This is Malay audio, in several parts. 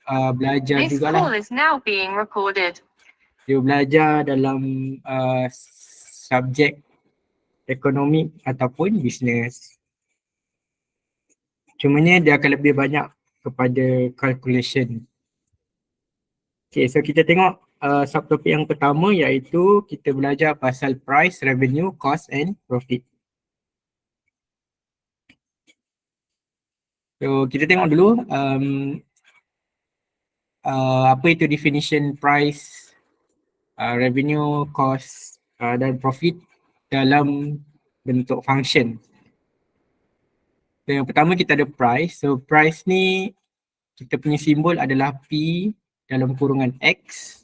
belajar This jugalah. call is now being recorded. Dia belajar dalam subjek ekonomi ataupun bisnes. Cumanya dia akan lebih banyak kepada calculation. Okay, so kita tengok subtopik yang pertama iaitu kita belajar pasal price, revenue, cost and profit. So kita tengok dulu apa itu definition price, revenue, cost dan profit dalam bentuk function. So, yang pertama kita ada price. So price ni kita punya simbol adalah P dalam kurungan X,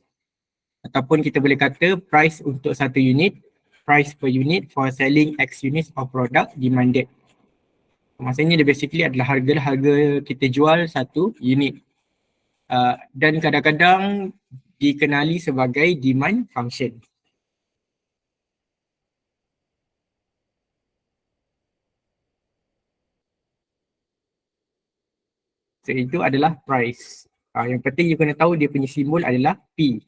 ataupun kita boleh kata price untuk satu unit, price per unit for selling X units of product demanded. Maksudnya dia basically adalah harga kita jual satu unit. Dan kadang-kadang dikenali sebagai demand function. So itu adalah price. Yang penting you kena tahu dia punya simbol adalah P.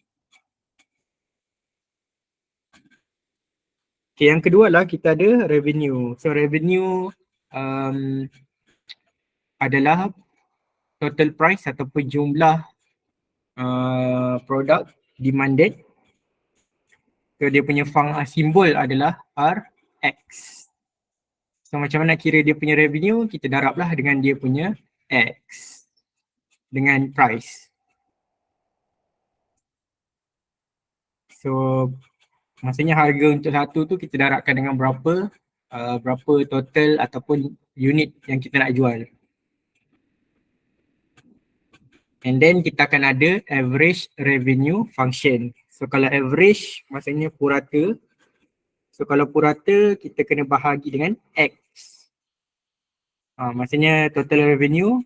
Okay, yang kedua lah kita ada revenue. So revenue adalah total price ataupun jumlah produk demanded. So dia punya simbol adalah RX. So macam mana kira dia punya revenue, kita darablah dengan dia punya X dengan price. So maksudnya harga untuk satu tu kita darabkan dengan berapa total ataupun unit yang kita nak jual. And then kita akan ada average revenue function. So kalau average maksudnya purata. So kalau purata kita kena bahagi dengan X. Maksudnya total revenue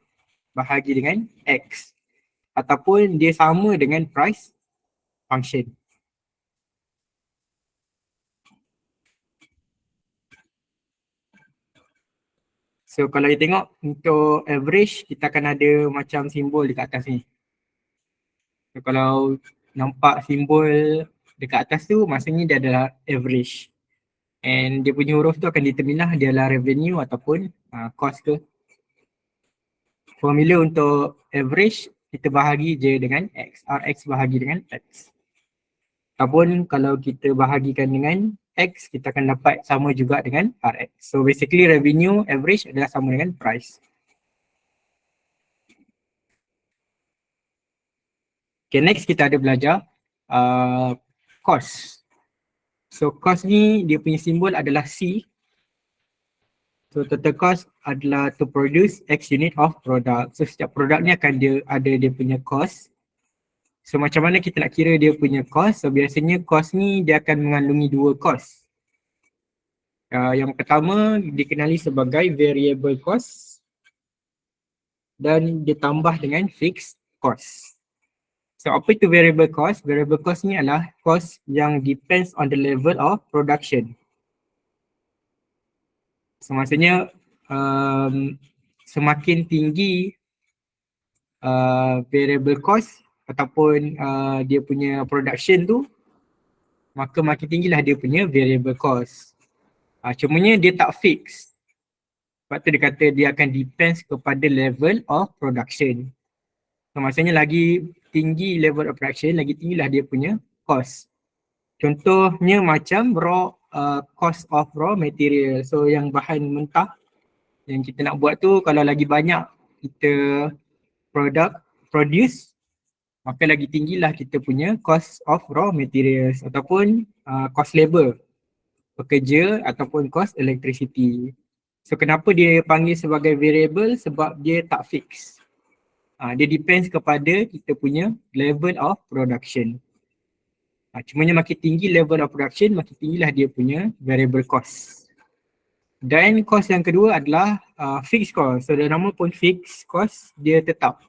bahagi dengan X. Ataupun dia sama dengan price function. So kalau kita tengok untuk average, kita akan ada macam simbol dekat atas ni. So kalau nampak simbol dekat atas tu, maksudnya dia adalah average. And dia punya huruf tu akan determine lah dia adalah revenue ataupun cost ke. Formula untuk average, kita bahagi je dengan X. RX bahagi dengan X. Ataupun kalau kita bahagikan dengan X, kita akan dapat sama juga dengan RX. So basically revenue average adalah sama dengan price. Okay, next kita ada belajar cost. So cost ni dia punya simbol adalah C. So total cost adalah to produce X unit of product. So setiap produk ni akan ada dia punya cost. So macam mana kita nak kira dia punya cost? So biasanya cost ni dia akan mengandungi dua cost. Yang pertama dikenali sebagai variable cost dan ditambah dengan fixed cost. So apa itu variable cost? Variable cost ni adalah cost yang depends on the level of production. So maksudnya semakin tinggi variable cost ataupun dia punya production tu, maka makin tinggilah dia punya variable cost. Cumanya dia tak fix. Sebab tu dia kata dia akan depends kepada level of production. So maksudnya lagi tinggi level of production, lagi tinggilah dia punya cost. Contohnya macam cost of raw material. So yang bahan mentah yang kita nak buat tu, kalau lagi banyak kita produce, maka lagi tinggilah kita punya cost of raw materials ataupun cost labor pekerja ataupun cost electricity. So kenapa dia panggil sebagai variable? Sebab dia tak fix. Dia depends kepada kita punya level of production. Cumanya makin tinggi level of production, makin tinggilah dia punya variable cost. Dan cost yang kedua adalah fixed cost. So dia nama pun fixed cost, dia tetap.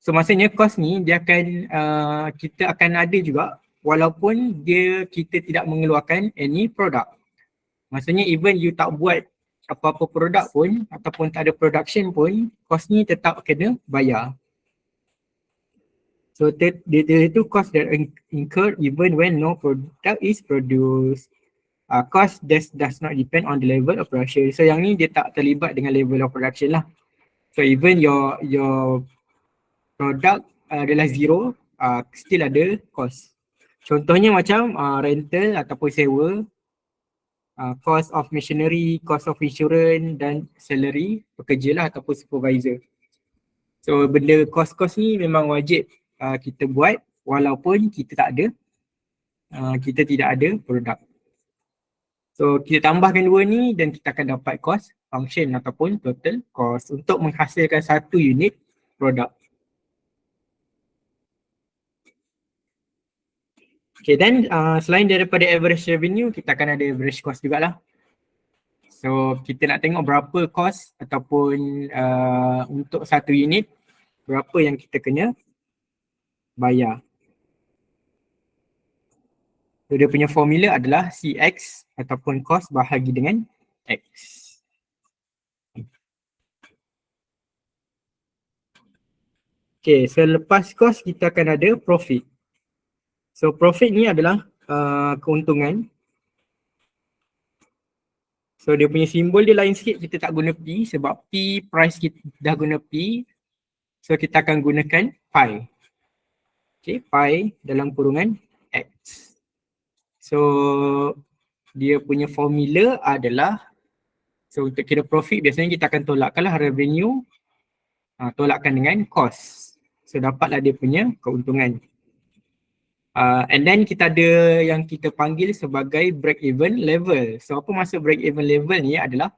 So maksudnya cost ni dia akan kita akan ada juga walaupun kita tidak mengeluarkan any product. Maksudnya even you tak buat apa-apa produk pun ataupun tak ada production pun, cost ni tetap kena bayar. So dia itu cost that incurred even when no product is produced. Cost does not depend on the level of production. So yang ni dia tak terlibat dengan level of production lah. So even your product adalah zero, still ada cost. Contohnya macam rental ataupun sewa, cost of machinery, cost of insurance dan salary pekerja lah ataupun supervisor. So benda cost-cost ni memang wajib kita buat walaupun kita tak ada, kita tidak ada produk. So kita tambahkan dua ni dan kita akan dapat cost function ataupun total cost untuk menghasilkan satu unit produk. Okay, then selain daripada average revenue, kita akan ada average cost jugalah. So kita nak tengok berapa cost ataupun untuk satu unit, berapa yang kita kena bayar. So dia punya formula adalah CX ataupun cost bahagi dengan X. Okay, selepas cost kita akan ada profit. So profit ni adalah keuntungan. So dia punya simbol dia lain sikit, kita tak guna P sebab P price kita dah guna P. So kita akan gunakan pi. Okay, pi dalam kurungan X. So dia punya formula adalah, so untuk kira profit biasanya kita akan tolakkanlah revenue, tolakkan dengan cost. So dapatlah dia punya keuntungan. And then kita ada yang kita panggil sebagai break even level. So apa maksud break even level ni adalah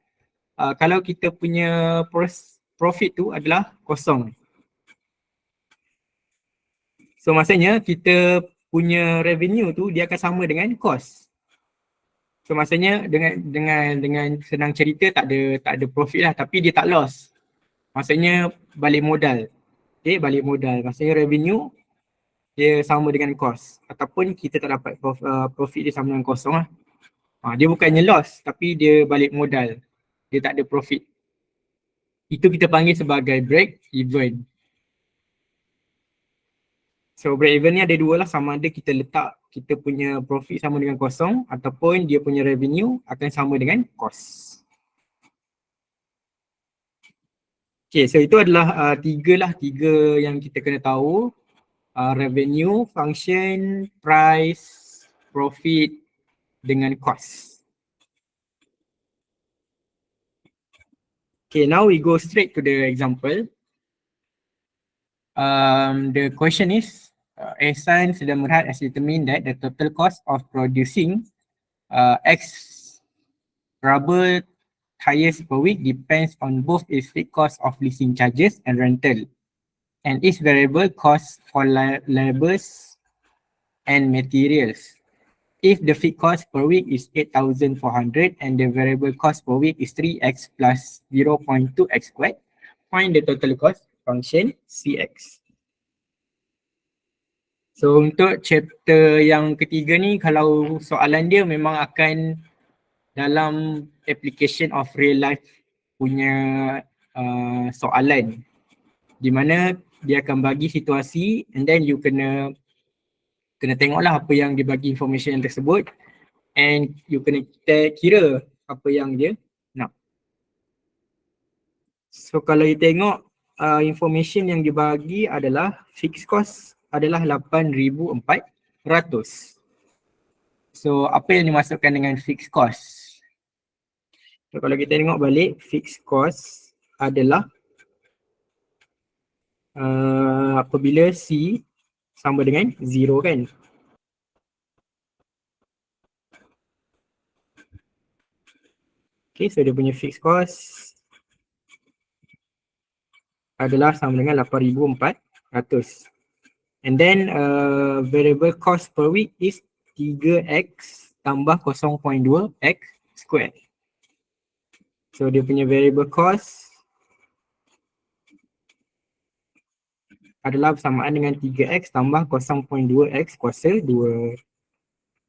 kalau kita punya profit tu adalah kosong. So maksudnya kita punya revenue tu dia akan sama dengan cost. So maksudnya dengan senang cerita tak ada profit lah, tapi dia tak loss. Maksudnya balik modal. Okay, balik modal. Maksudnya revenue dia sama dengan cost. Ataupun kita tak dapat profit dia sama dengan kosong lah. Dia bukannya loss tapi dia balik modal. Dia tak ada profit. Itu kita panggil sebagai break even. So break even ni ada dua lah, sama ada kita letak kita punya profit sama dengan kosong ataupun dia punya revenue akan sama dengan cost. Okay, so itu adalah tiga yang kita kena tahu. Revenue, function, price, profit dengan cost. Okay, now we go straight to the example. The question is, Ehsan Sedang Murhad has determined that the total cost of producing X rubber tires per week depends on both its fixed cost of leasing charges and rental, and its variable cost for labors and materials. If the fixed cost per week is 8,400 and the variable cost per week is 3x plus 0.2x squared, find the total cost function CX. So untuk chapter yang ketiga ni, kalau soalan dia memang akan dalam application of real life punya soalan, di mana dia akan bagi situasi and then you kena tengoklah apa yang dia bagi information yang tersebut and you kena kira apa yang dia nak. So kalau you tengok information yang dibagi adalah fixed cost adalah 8,400. So apa yang dimasukkan dengan fixed cost? So kalau kita tengok balik, fixed cost adalah apabila C sama dengan 0 kan. Okay, so dia punya fixed cost adalah sama dengan 8,400. And then variable cost per week is 3x tambah 0.2x squared. So dia punya variable cost adalah bersamaan dengan 3x tambah 0.2x kuasa 2.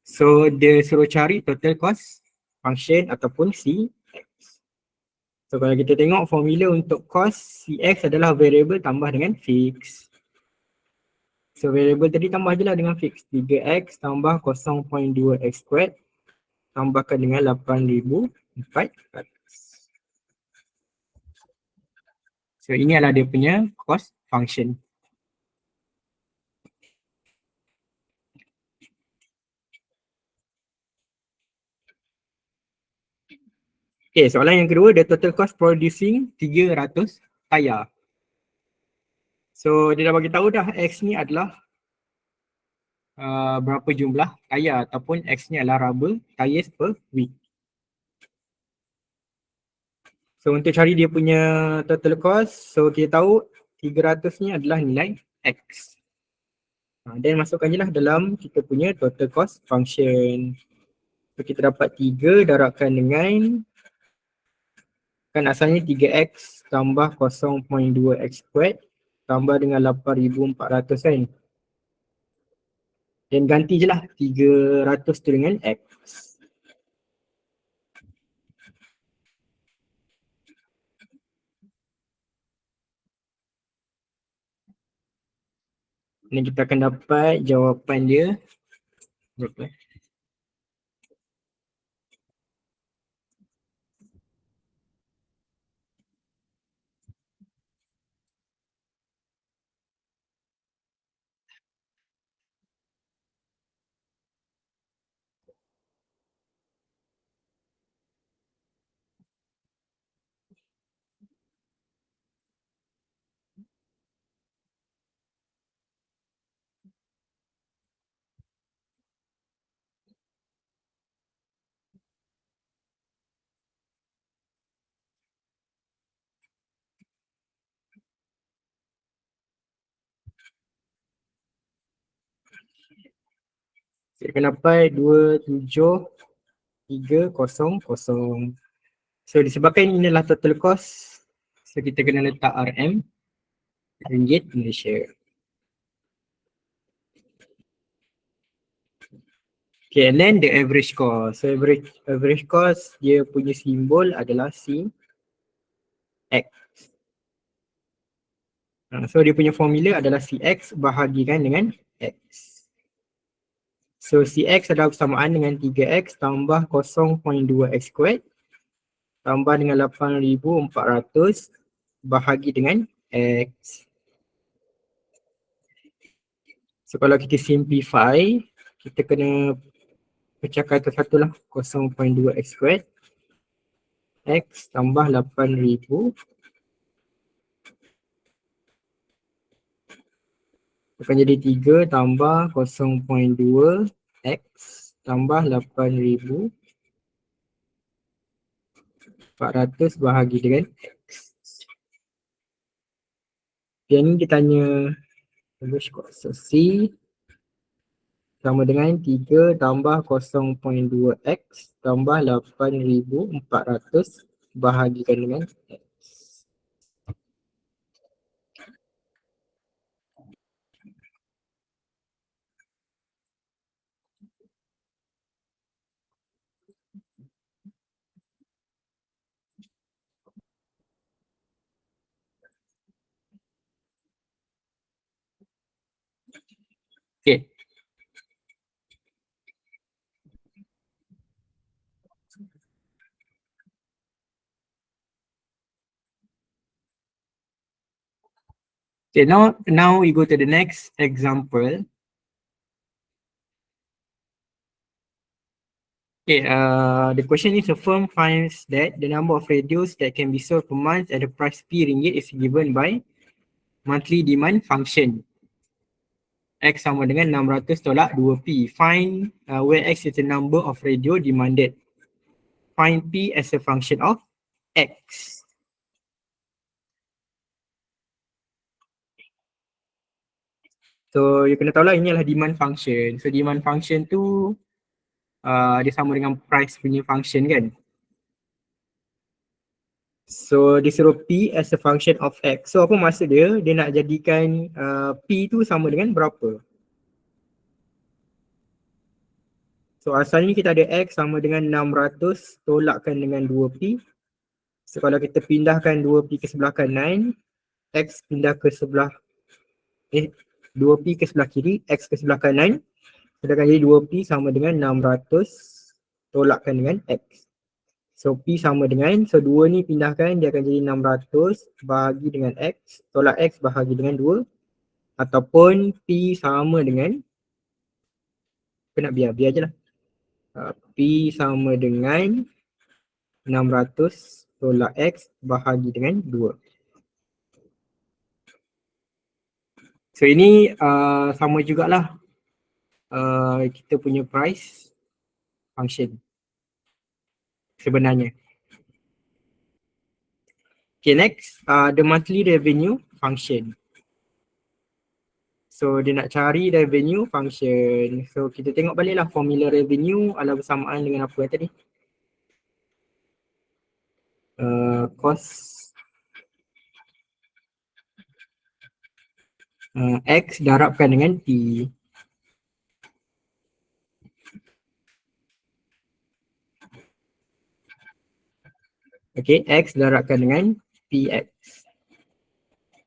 So dia suruh cari total cost function ataupun CX. So kalau kita tengok formula untuk cost CX adalah variable tambah dengan fix. So variable tadi tambah je lah dengan fix. 3x tambah 0.2x squared tambahkan dengan 8,400. So ini adalah dia punya cost function. Okay, soalan yang kedua, the total cost producing 300 tayar. So dia dah bagi tahu dah X ni adalah berapa jumlah tayar ataupun X ni adalah rubber tires per week. So untuk cari dia punya total cost, so kita tahu 300 ni adalah nilai X. Dan masukkan je lah dalam kita punya total cost function. So kita dapat 3 darabkan dengan, kan asalnya 3x tambah 0.2x squared tambah dengan 8,400 kan. Dan ganti je lah 300 tu dengan x. Dan kita akan dapat jawapan dia berapa? Saya akan dapat 27,300. So disebabkan ini adalah total cost, so kita kena letak RM, ringgit Malaysia. Okay, and then the average cost. So average cost, dia punya simbol adalah CX. So dia punya formula adalah CX bahagikan dengan X. So CX adalah bersamaan dengan 3x tambah 0.2x squared tambah dengan 8,400 bahagi dengan X. So kalau kita simplify, kita kena pecahkan satu-satu lah. 0.2x squared X tambah 8,000 akan jadi 3 tambah 0.2 X tambah 8,400 bahagi dengan X. Yang ni dia tanya average cost. So C sama dengan 3 tambah 0.2 X tambah 8,400 bahagikan dengan X. Okay. Okay, now we go to the next example. Okay, the question is, a firm finds that the number of radios that can be sold per month at the price P ringgit is given by monthly demand function. X sama dengan 600 tolak 2P. Find where X is the number of radio demanded. Find P as a function of X. So you kena tahu lah, ini adalah demand function. So demand function tu dia sama dengan price punya function kan. So disuruh P as a function of X. So apa maksud dia? Dia nak jadikan P tu sama dengan berapa? So asalnya kita ada X sama dengan 600 tolakkan dengan 2P. So kalau kita pindahkan 2P ke sebelah kanan, X pindah ke sebelah 2P ke sebelah kiri, X ke sebelah kanan. Sedangkan jadi 2P sama dengan 600 tolakkan dengan X. So P sama dengan, so 2 ni pindahkan, dia akan jadi 600 bahagi dengan X, tolak X bahagi dengan 2. Ataupun P sama dengan, aku nak biar je lah. P sama dengan 600 tolak X bahagi dengan 2. So ini sama jugalah kita punya price function sebenarnya. Okay, next, the monthly revenue function. So dia nak cari revenue function. So kita tengok baliklah formula revenue adalah bersamaan dengan apa tadi? Cost X darabkan dengan P. Okay, X darabkan dengan PX.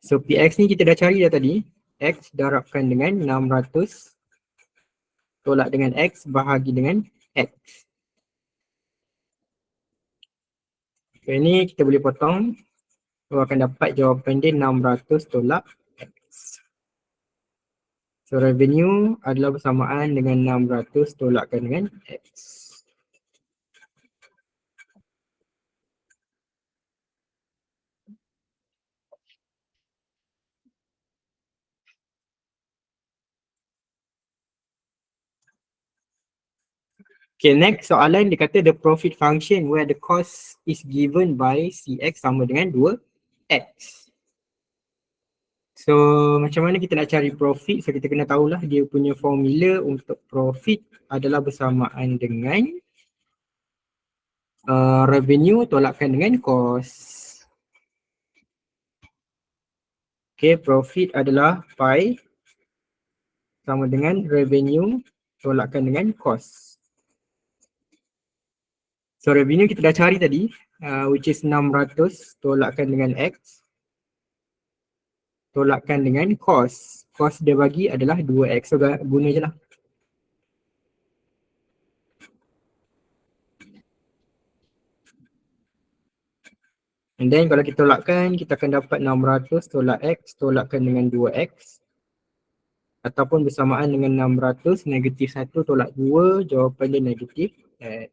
So PX ni kita dah cari dah tadi. X darabkan dengan 600 tolak dengan X bahagi dengan X. So ini kita boleh potong. So akan dapat jawapan dia 600 tolak X. So revenue adalah bersamaan dengan 600 tolakkan dengan X. Okay, next soalan dia kata the profit function where the cost is given by CX sama dengan 2X. So macam mana kita nak cari profit? So kita kena tahulah dia punya formula untuk profit adalah bersamaan dengan revenue tolakkan dengan cost. Okay, profit adalah pi sama dengan revenue tolakkan dengan cost. So revenue kita dah cari tadi, which is 600 tolakkan dengan X tolakkan dengan cost. Cost dia bagi adalah 2X. So guna je lah. And then kalau kita tolakkan, kita akan dapat 600 tolak X tolakkan dengan 2X. Ataupun bersamaan dengan 600 negatif 1 tolak 2, jawapan dia negatif X.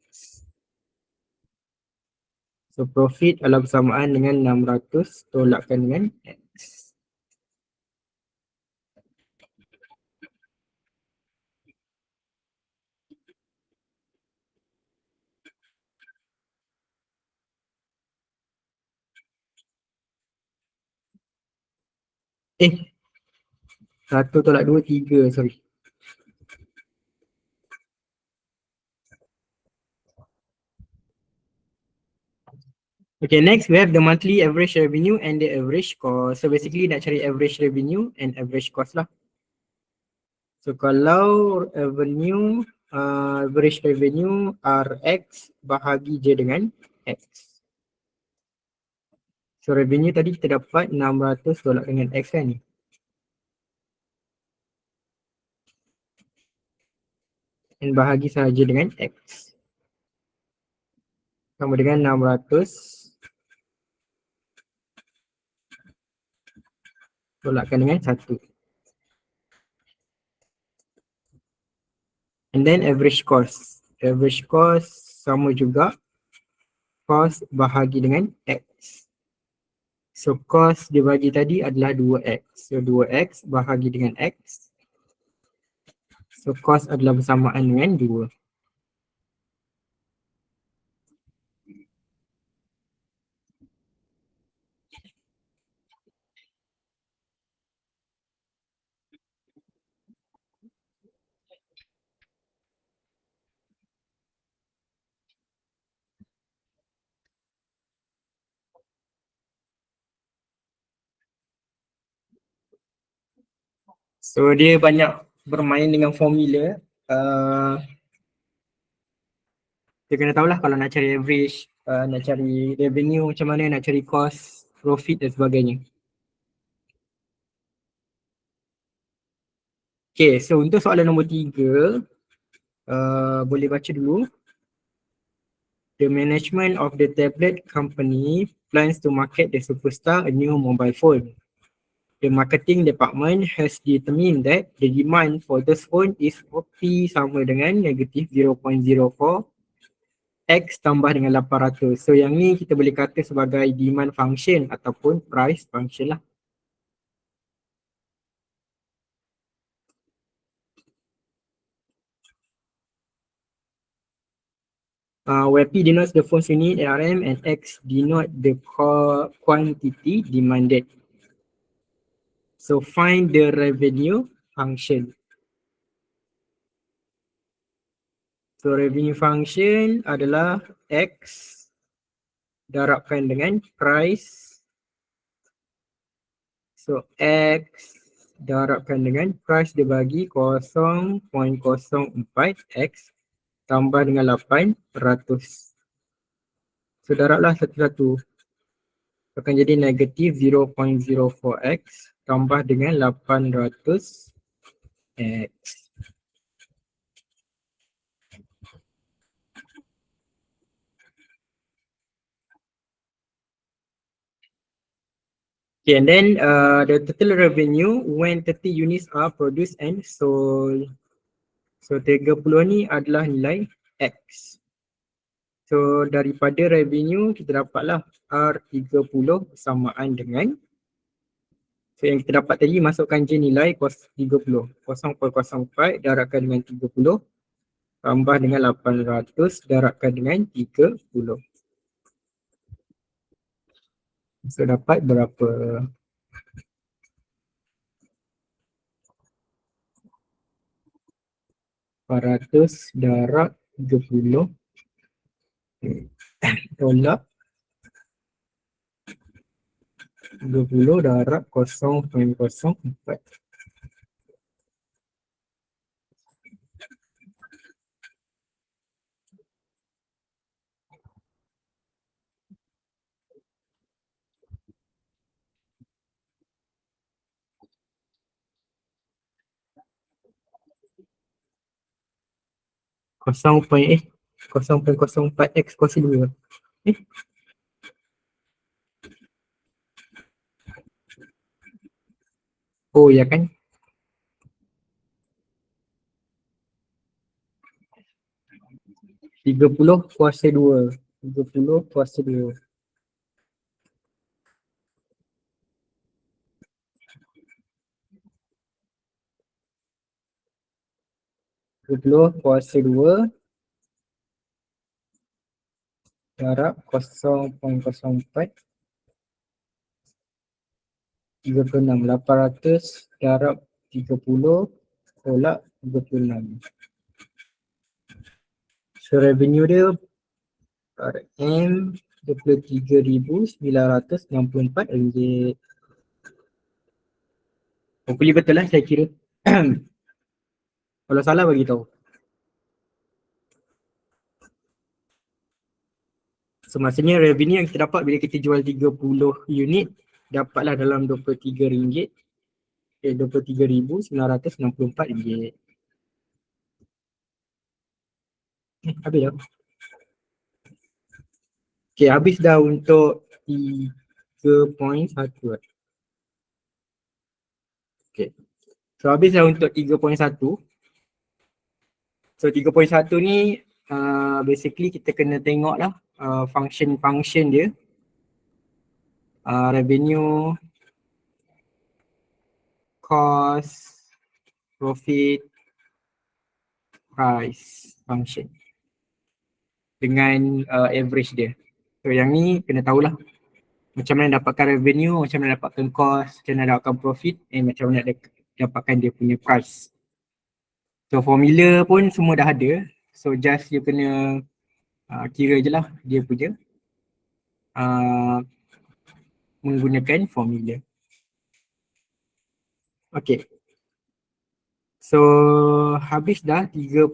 So profit adalah bersamaan dengan 600 tolakkan dengan X. Eh, 1 tolak 2, 3, sorry. Okay, next we have the monthly average revenue and the average cost. So basically nak cari average revenue and average cost lah. So kalau revenue, average revenue RX bahagi je dengan X. So revenue tadi kita dapat 600 tolak dengan X kan. Dan bahagi sahaja dengan X. Sama dengan 600 tolakkan dengan 1. And then average cost. Average cost sama juga cost bahagi dengan X. So cost dia bagi tadi adalah 2X. So 2X bahagi dengan X. So cost adalah bersamaan dengan 2. So dia banyak bermain dengan formula. Dia kena tahulah kalau nak cari average, nak cari revenue macam mana, nak cari cost, profit dan sebagainya. Okay, so untuk soalan nombor 3, boleh baca dulu. The management of the tablet company plans to market the Superstar a new mobile phone. The marketing department has determined that the demand for this phone is OP sama dengan negatif 0.04 X tambah dengan 800. So yang ni kita boleh kata sebagai demand function ataupun price function lah. Where P denotes the phone's unit ARM and X denote the quantity demanded. So find the revenue function. So revenue function adalah X darabkan dengan price. So X darabkan dengan price dibagi 0.04 X tambah dengan 800. So darablah satu-satu. Akan jadi negatif 0.04 X tambah dengan 800 X. Okay, and then the total revenue when 30 units are produced and sold. So 30 ni adalah nilai X. So daripada revenue kita dapatlah R30 bersamaan dengan, so yang kita dapat tadi masukkan je nilai kos 30. 0.04 darabkan dengan 30 tambah dengan 800 darabkan dengan 30. So dapat berapa? Ratus darab 30 tolak 30 darab 0.04. Kosong point 0.04 X kosong 2. Oh ya kan? Tiga puluh kuasa 2. 30 kuasa 2. Kuasa 2 darab 0.04 36. 800 darab 30 tolak 36. So revenue dia RM 23,964 ringgit. Hopefully betul lah saya kira. Kalau salah bagi tahu. So maksudnya revenue yang kita dapat bila kita jual 30 unit dapatlah dalam RM23. 23,964 ringgit. Habis dah. Okay, habis dah untuk 3.1. Okay. So habis dah untuk 3.1. So 3.1 ni basically kita kena tengok lah function dia. Revenue, cost, profit, price function dengan average dia. So yang ni kena tahulah macam mana dapatkan revenue, macam mana dapatkan cost, macam mana dapatkan profit, macam mana dapatkan dia punya price. So formula pun semua dah ada. So just dia kena kira je lah dia punya menggunakan formula. Okay. So habis dah 3.1.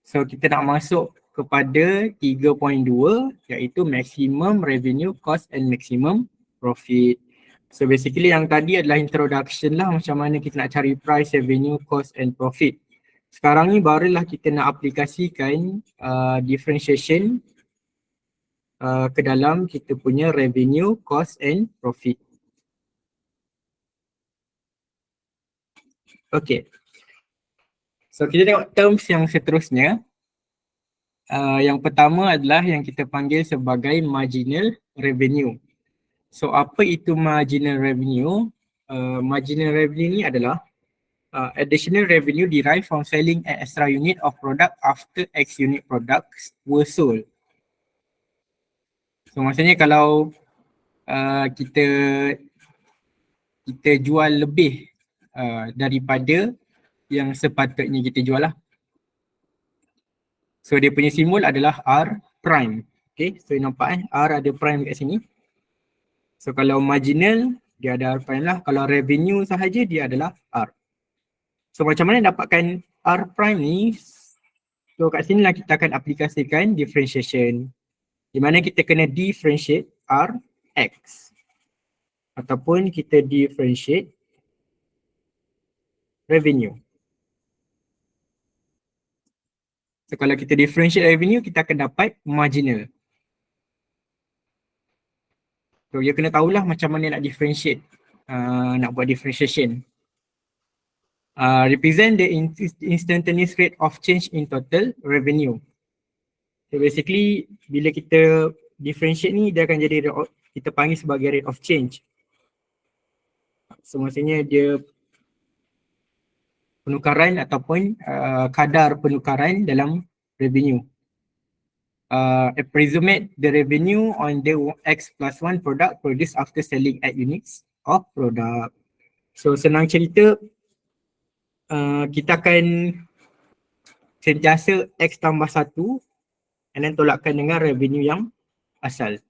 So kita nak masuk kepada 3.2 iaitu maximum revenue, cost and maximum profit. So basically yang tadi adalah introduction lah macam mana kita nak cari price, revenue, cost and profit. Sekarang ni barulah kita nak aplikasikan differentiation ke dalam kita punya revenue, cost and profit. Okay. So kita tengok terms yang seterusnya. Yang pertama adalah yang kita panggil sebagai marginal revenue. So apa itu marginal revenue? Marginal revenue ni adalah additional revenue derived from selling an extra unit of product after X unit products were sold. So maksudnya kalau kita jual lebih daripada yang sepatutnya kita jual lah. So dia punya simbol adalah R prime. Okay, so nampak R ada prime kat sini. So kalau marginal dia ada R prime lah. Kalau revenue sahaja dia adalah R. So macam mana dapatkan R prime ni? So kat sini lah kita akan aplikasikan differentiation. Di mana kita kena differentiate Rx. Ataupun kita differentiate revenue. So kalau kita differentiate revenue kita akan dapat marginal. So dia kena tahulah macam mana nak differentiate, nak buat differentiation. Represent the instantaneous rate of change in total revenue. So basically bila kita differentiate ni dia akan jadi kita panggil sebagai rate of change. So maksudnya dia penukaran ataupun kadar penukaran dalam revenue. Approximate the revenue on the X plus 1 product produced after selling at units of product. So senang cerita, kita akan sentiasa X tambah 1 and then tolakkan dengan revenue yang asal.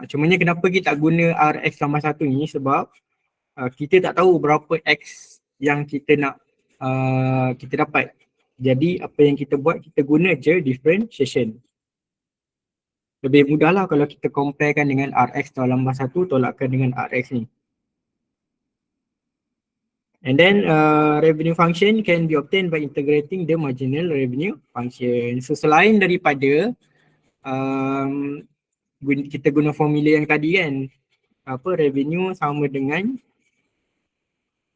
Cumanya kenapa kita tak guna Rx tambah 1 ni sebab kita tak tahu berapa X yang kita nak kita dapat. Jadi apa yang kita buat, kita guna je differentiation. Lebih mudah lah kalau kita comparekan dengan Rx tambah 1 tolakkan dengan Rx ni. And then revenue function can be obtained by integrating the marginal revenue function. So selain daripada kita guna formula yang tadi kan, revenue sama dengan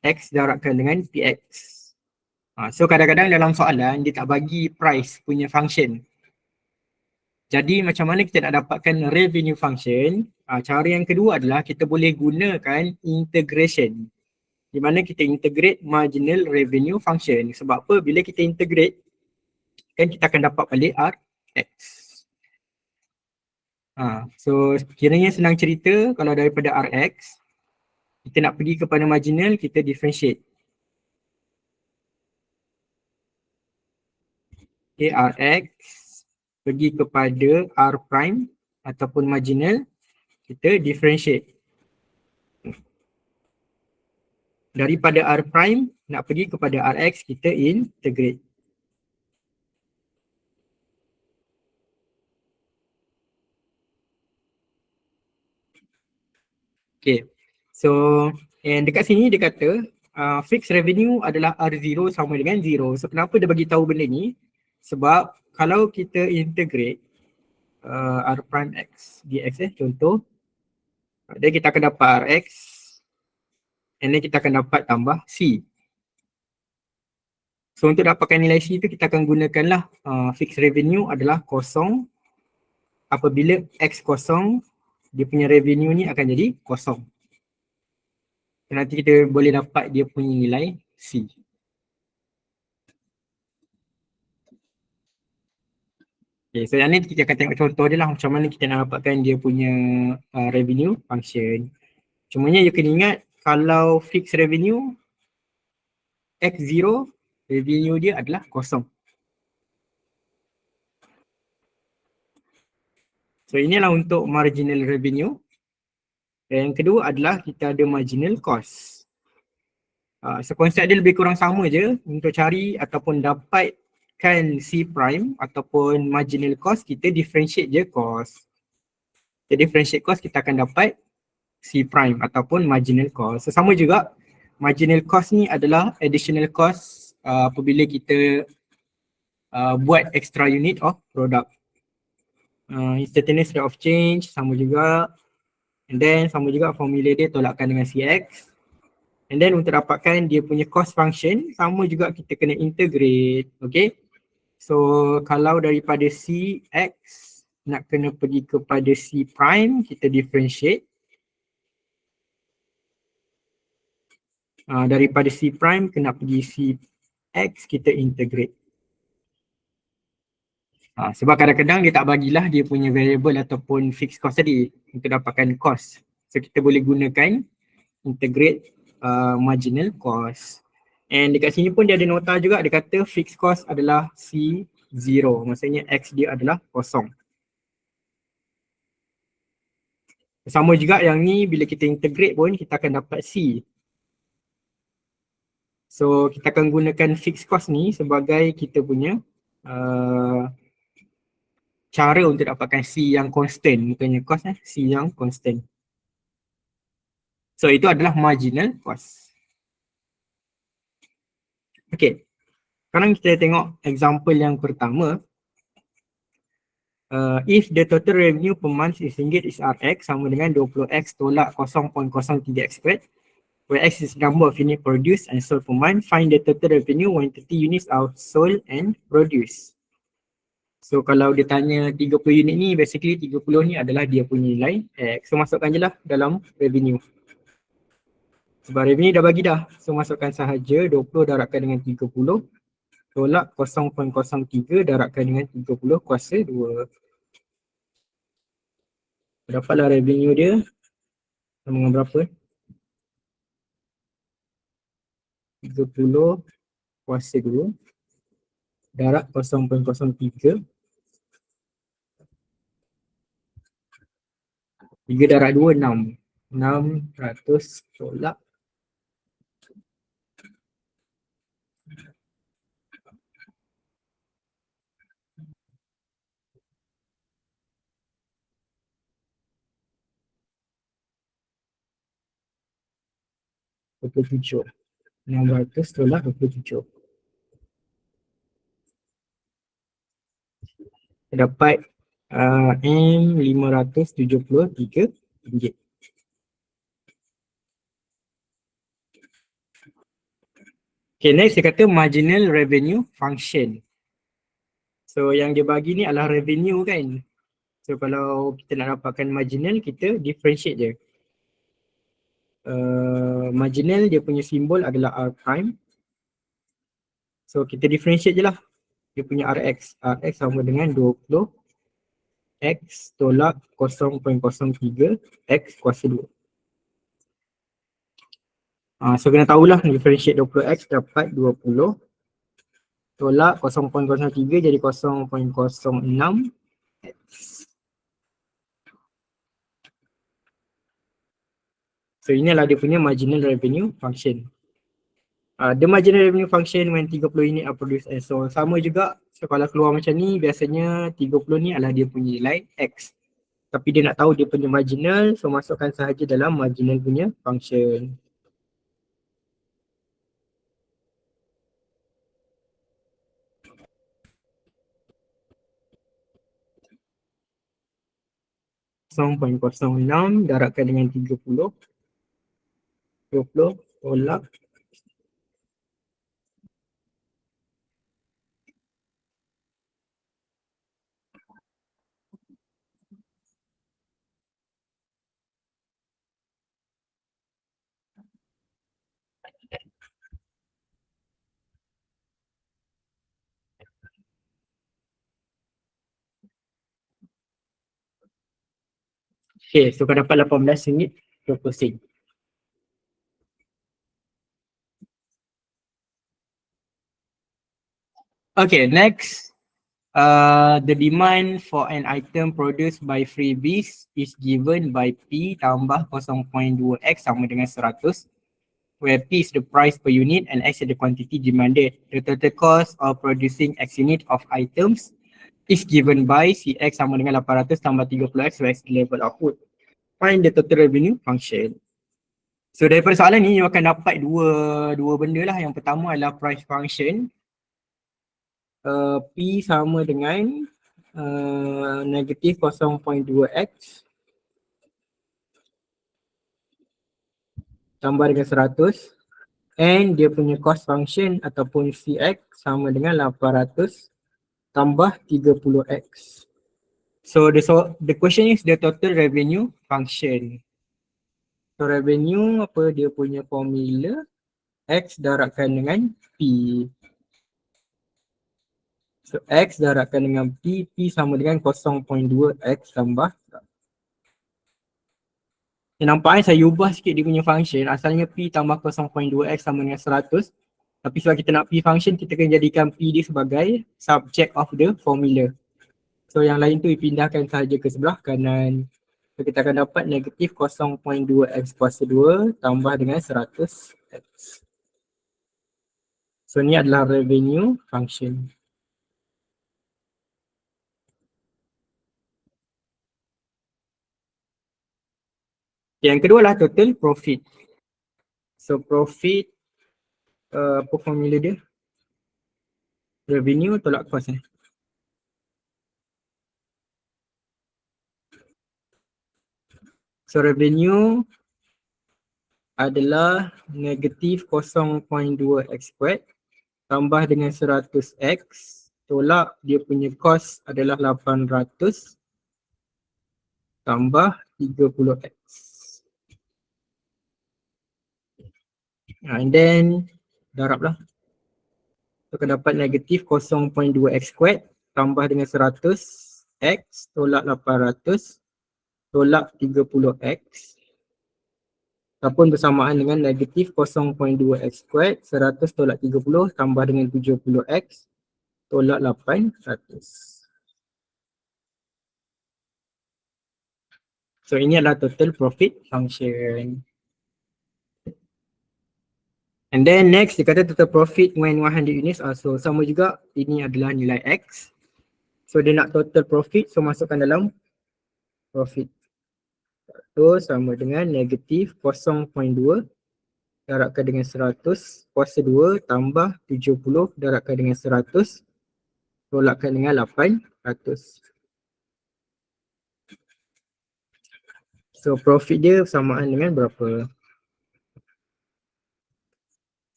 X darabkan dengan PX. So kadang-kadang dalam soalan dia tak bagi price punya function. Jadi macam mana kita nak dapatkan revenue function? Cara yang kedua adalah kita boleh gunakan integration. Di mana kita integrate marginal revenue function. Sebab apa? Bila kita integrate kan kita akan dapat balik Rx. So kiranya senang cerita kalau daripada Rx kita nak pergi kepada marginal, kita differentiate. Okay, Rx pergi kepada R prime ataupun marginal, kita differentiate. Daripada R prime nak pergi kepada Rx, kita integrate. Okay, so and dekat sini dia kata fixed revenue adalah R0 sama dengan 0. So kenapa dia bagi tahu benda ni? Sebab kalau kita integrate R prime X dx contoh, dan kita akan dapat Rx and then kita akan dapat tambah C. So untuk dapatkan nilai C tu kita akan gunakanlah fixed revenue adalah kosong. Apabila X kosong, dia punya revenue ni akan jadi kosong. Nanti kita boleh dapat dia punya nilai C. Okay, so yang ni kita akan tengok contoh dia lah macam mana kita nak dapatkan dia punya revenue function. Cumanya you kena ingat kalau fixed revenue X0, revenue dia adalah kosong. So inilah untuk marginal revenue. Dan yang kedua adalah kita ada marginal cost. So konsep dia lebih kurang sama je. Untuk cari ataupun dapatkan C prime ataupun marginal cost, kita differentiate je cost. Jadi differentiate cost kita akan dapat C prime ataupun marginal cost. So sama juga marginal cost ni adalah additional cost apabila kita buat extra unit of product. Instantaneous rate of change sama juga, and then sama juga formula dia tolakkan dengan CX. And then untuk dapatkan dia punya cost function, sama juga kita kena integrate, okay. So kalau daripada CX nak kena pergi kepada C prime, kita differentiate. Daripada C prime kena pergi CX, kita integrate. Sebab kadang-kadang dia tak bagilah dia punya variable ataupun fixed cost tadi untuk dapatkan cost. So kita boleh gunakan integrate marginal cost. And dekat sini pun dia ada nota juga, dia kata fixed cost adalah C0, maksudnya X dia adalah kosong. Sama juga yang ni bila kita integrate pun kita akan dapat C. So kita akan gunakan fixed cost ni sebagai kita punya cara untuk dapatkan C yang constant, bukannya cost C yang constant. So itu adalah marginal cost. Okay, sekarang kita tengok example yang pertama. If the total revenue per month is ringgit is Rx sama dengan 20x tolak 0.03 squared, where x is number of unit produced and sold per month, find the total revenue when 30 units are sold and produced. So kalau dia tanya 30 unit ni, basically 30 ni adalah dia punya nilai X. So masukkan je lah dalam revenue. Sebab revenue dah bagi dah. So masukkan sahaja 20 darabkan dengan 30 tolak 0.03 darabkan dengan 30 kuasa 2. Dapatlah revenue dia sama dengan berapa? 30 kuasa 2 darab 0.03. 3 darab 2, 6. 600 tolak 27. 600 tolak 27. Dapat M573 ringgit. Okay, next dia kata marginal revenue function. So yang dia bagi ni adalah revenue kan. So kalau kita nak dapatkan marginal, kita differentiate je. Marginal dia punya simbol adalah R prime. So kita differentiate je lah. Dia punya Rx. Rx sama dengan 20 X tolak 0.03 X kuasa 2. So kena tahulah differentiate 20x dapat 20 tolak 0.03 jadi 0.06 X. So inilah dia punya marginal revenue function. The marginal revenue function when 30 unit are produced and so on. Sama juga, so kalau keluar macam ni biasanya 30 ni adalah dia punya nilai X. Tapi dia nak tahu dia punya marginal, so masukkan sahaja dalam marginal punya function. .06 darabkan dengan 30 20 tolak okay, so kau dapat 18 ringgit 20 sen. Okay, next. The demand for an item produced by freebies is given by P tambah 0.2x sama dengan 100, where P is the price per unit and X is the quantity demanded. The total cost of producing X unit of items is given by CX sama dengan 800 tambah 30x, where X is the level output. find the total revenue function. So daripada soalan ni you akan dapat dua benda lah. Yang pertama adalah price function. P sama dengan negatif 0.2x tambah dengan 100, and dia punya cost function ataupun Cx sama dengan 800 tambah 30x. So the question is the total revenue function. So revenue apa dia punya formula, X darabkan dengan P. So X darabkan dengan P, P sama dengan 0.2x tambah. Nampaknya saya ubah sikit dia punya function. Asalnya P tambah 0.2x sama dengan 100. Tapi sebab kita nak P function, kita kena jadikan P dia sebagai subject of the formula. So yang lain tu dipindahkan sahaja ke sebelah kanan. So kita akan dapat negatif 0.2x kuasa 2 tambah dengan 100x. So ni adalah revenue function. Yang kedua lah total profit. So profit, apa formula dia? Revenue tolak cost So revenue adalah negatif 0.2x squared tambah dengan 100x tolak dia punya cost adalah 800 tambah 30x. And then darab lah. So akan dapat negatif 0.2x squared tambah dengan 100x tolak 800 tolak 30x ataupun bersamaan dengan negatif 0.2x squared 100 tolak 30 tambah dengan 70x tolak 800. So ini adalah total profit function. And then next dia kata total profit when 100 units are sold. Sama juga, ini adalah nilai X. So dia nak total profit, so masukkan dalam profit. So sama dengan negatif 0.2 darabkan dengan 100 kuasa 2 tambah 70 darabkan dengan 100 tolakkan dengan 800. So profit dia bersamaan dengan berapa?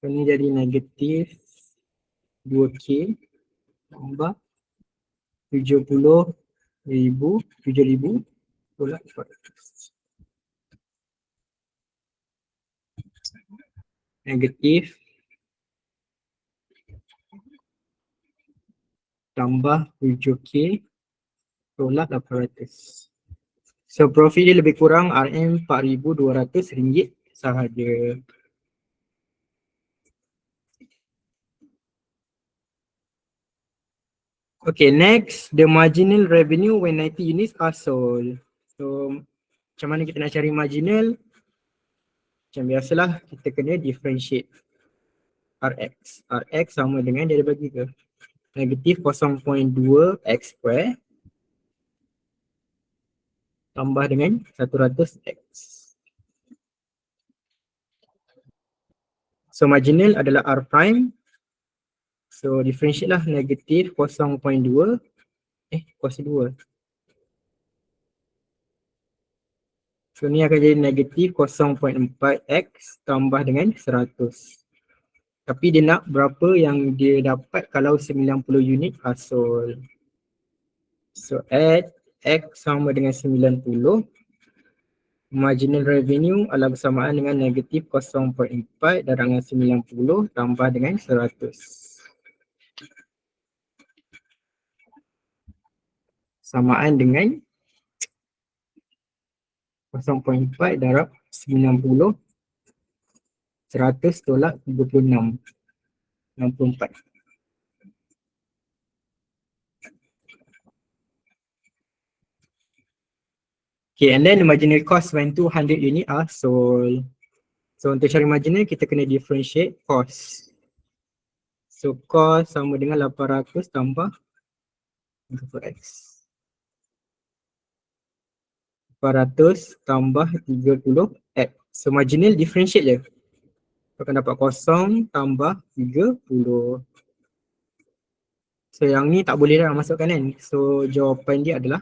So ni jadi negatif 2K tambah 70,000 tolak 400. Negatif tambah 7K tolak 800. So profit dia lebih kurang RM4,200 sahaja. Okay, next the marginal revenue when 90 units are sold. So macam mana kita nak cari marginal? Macam biasalah kita kena differentiate Rx. Rx sama dengan dia ada bagi ke negatif 0.2x square tambah dengan 100x. So marginal adalah R prime. So differentiate lah negatif 0.2 kuasa 2. So ni akan jadi negatif 0.4x tambah dengan 100. Tapi dia nak berapa yang dia dapat kalau 90 unit are sold. So add x sama dengan 90. Marginal revenue adalah bersamaan dengan negatif 0.4 darab dengan 90 tambah dengan 100. Samaan dengan 0.4 darab 90 100 tolak 36 64. Okay, and then the marginal cost when 200 unit are sold. So untuk cari marginal kita kena differentiate cost. So cost sama dengan 800 tambah 3x. 800 tambah 30x. So marginal differentiate je. Akan dapat kosong tambah 30. So yang ni tak boleh dah masukkan kan. So jawapan dia adalah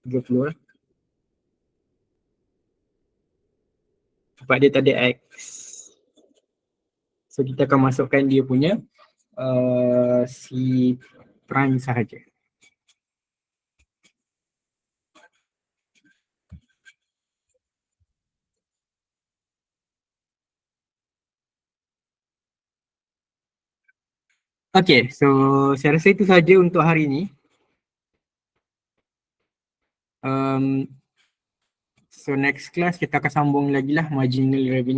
30 lah. Sebab dia tak ada X. So kita akan masukkan dia punya C prime sahaja. Okay, so saya rasa itu sahaja untuk hari ini. So next class kita akan sambung lagi lah marginal revenue.